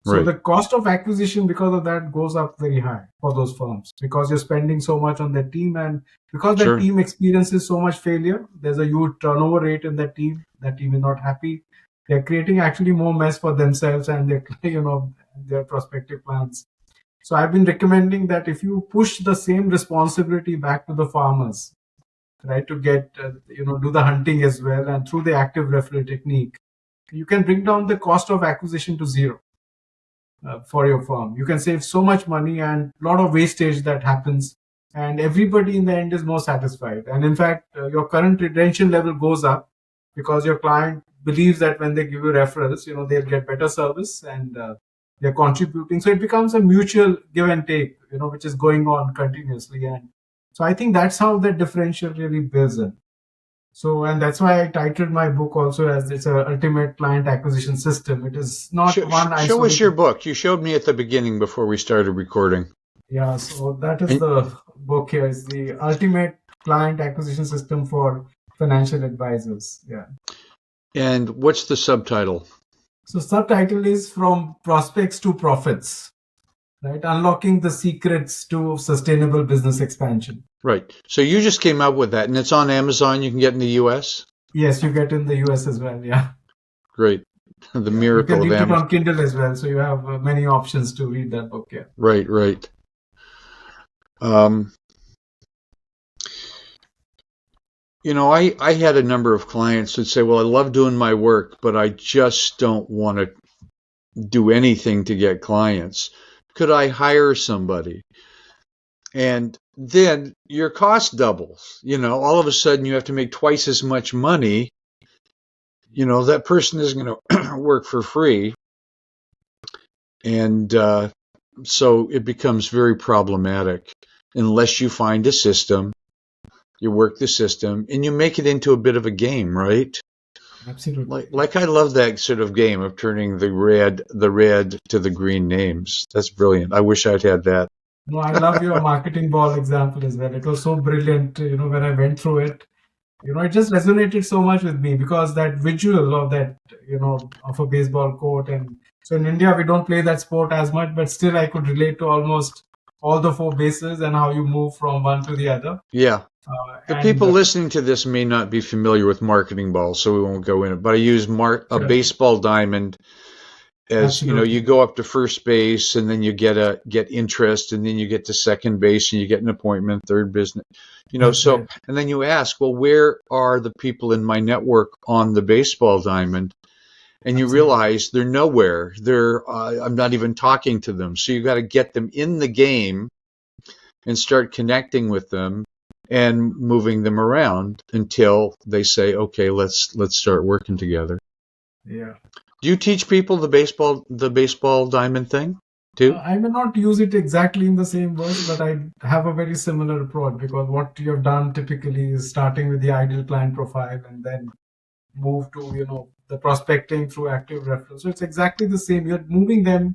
So Right. the cost of acquisition because of that goes up very high for those firms, because you're spending so much on that team, and because Sure. that team experiences so much failure, there's a huge turnover rate in that team. That team is not happy. They're creating actually more mess for themselves and their their prospective clients. So I've been recommending that if you push the same responsibility back to the farmers, right, to get do the hunting as well, and through the active referral technique, you can bring down the cost of acquisition to zero. For your firm, you can save so much money and a lot of wastage that happens, and everybody in the end is more satisfied. And in fact, your current retention level goes up, because your client believes that when they give you referrals, they'll get better service, and they're contributing. So it becomes a mutual give and take, which is going on continuously. And so I think that's how that differential really builds in. So, and that's why I titled my book also as it's a ultimate client acquisition system. It is not one isolated. Show us your book. You showed me at the beginning before we started recording. Yeah, so that is the book here. It's the ultimate client acquisition system for financial advisors. Yeah. And what's the subtitle? So subtitle is From Prospects to Profits, right? Unlocking the secrets to sustainable business expansion. Right. So you just came up with that, and it's on Amazon. You can get in the U.S.? Yes, you get in the US as well. Yeah. Great. The miracle of You can read Amazon. it on Kindle as well. So you have many options to read that book. Yeah. Right, right. I had a number of clients that say, well, I love doing my work, but I just don't want to do anything to get clients. Could I hire somebody? And then your cost doubles. All of a sudden you have to make twice as much money. That person isn't going to work for free. And so it becomes very problematic unless you find a system, you work the system, and you make it into a bit of a game, right? Absolutely. Like I love that sort of game of turning the red to the green names. That's brilliant. I wish I'd had that. No, I love your marketing ball example as well. It was so brilliant, when I went through it. It just resonated so much with me, because that visual of that, of a baseball court. And so in India, we don't play that sport as much, but still I could relate to almost all the four bases and how you move from one to the other. Yeah. The people listening to this may not be familiar with marketing balls, so we won't go in it. But I use a baseball diamond as, you go up to first base, and then you get interest, and then you get to second base, and you get an appointment, third business, so, and then you ask, well, where are the people in my network on the baseball diamond? And you realize they're nowhere. I'm not even talking to them. So you got to get them in the game and start connecting with them and moving them around until they say, okay, let's start working together. Yeah. Do you teach people the baseball diamond thing too? I may not use it exactly in the same words, but I have a very similar approach, because what you have done typically is starting with the ideal client profile and then move to, the prospecting through active referrals. So it's exactly the same. You're moving them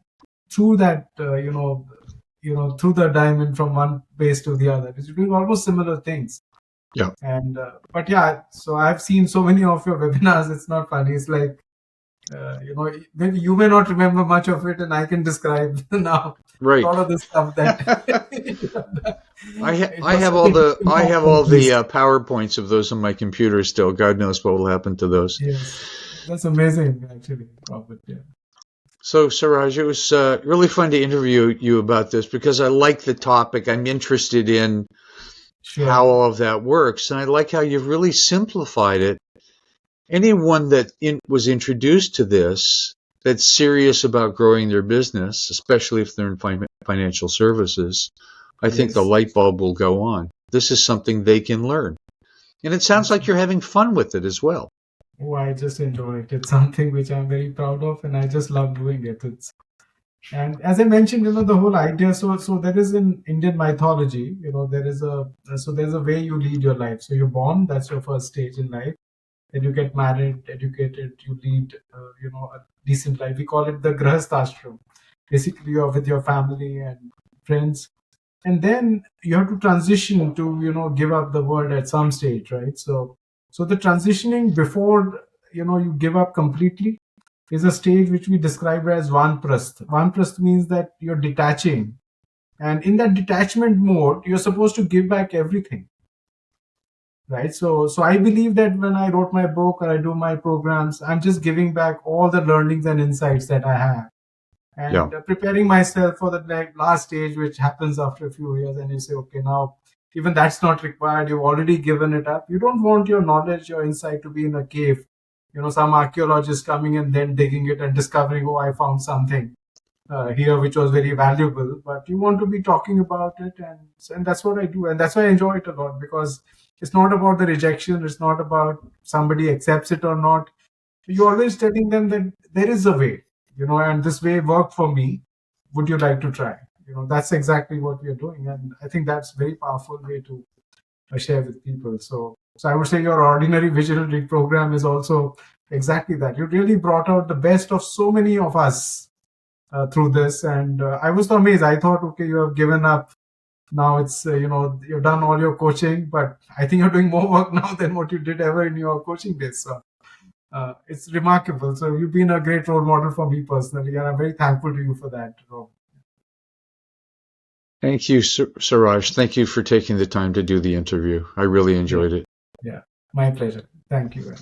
through that, through the diamond from one base to the other. You're doing almost similar things. Yeah. And but yeah, so I've seen so many of your webinars. It's not funny. It's like maybe you may not remember much of it, and I can describe now a Right. lot of the stuff that it I was have such all a the impactful piece. PowerPoints of those on my computer still. God knows what will happen to those. Yes, that's amazing, actually, Robert. Yeah, So, Suraj, it was really fun to interview you about this because I like the topic. I'm interested in how sure. all of that works, and I like how you've really simplified it. Anyone that was introduced to this that's serious about growing their business, especially if they're in financial services, I think the Yes, light bulb will go on. This is something they can learn. And it sounds like you're absolutely. having fun with it as well. Oh, I just enjoy it. It's something which I'm very proud of, and I just love doing it. It's And as I mentioned, the whole idea. So there is in Indian mythology, there is there's a way you lead your life. So you're born, that's your first stage in life. Then you get married, educated, you lead, a decent life. We call it the grahasthashram. Basically, you're with your family and friends, and then you have to transition to, give up the world at some stage, right? So the transitioning before, you give up completely is a stage which we describe as vanprasth. Vanprasth means that you're detaching. And in that detachment mode, you're supposed to give back everything, right? So I believe that when I wrote my book or I do my programs, I'm just giving back all the learnings and insights that I have, Yeah. and preparing myself for the last stage, which happens after a few years. And you say, okay, now even that's not required. You've already given it up. You don't want your knowledge, your insight to be in a cave. Some archaeologist coming and then digging it and discovering, oh, I found something here which was very valuable. But you want to be talking about it, and that's what I do, and that's why I enjoy it a lot, because it's not about the rejection. It's not about somebody accepts it or not. You're always telling them that there is a way, and this way worked for me. Would you like to try? That's exactly what we are doing, and I think that's very powerful way to share with people. So I would say your ordinary visionary program is also exactly that. You really brought out the best of so many of us through this, and I was amazed. I thought, okay, you have given up. Now it's you've done all your coaching, but I think you're doing more work now than what you did ever in your coaching days. So it's remarkable. So you've been a great role model for me personally, and I'm very thankful to you for that, Rob. Thank you, Suraj. Thank you for taking the time to do the interview. I really Yeah, enjoyed it. yeah, my pleasure. Thank you.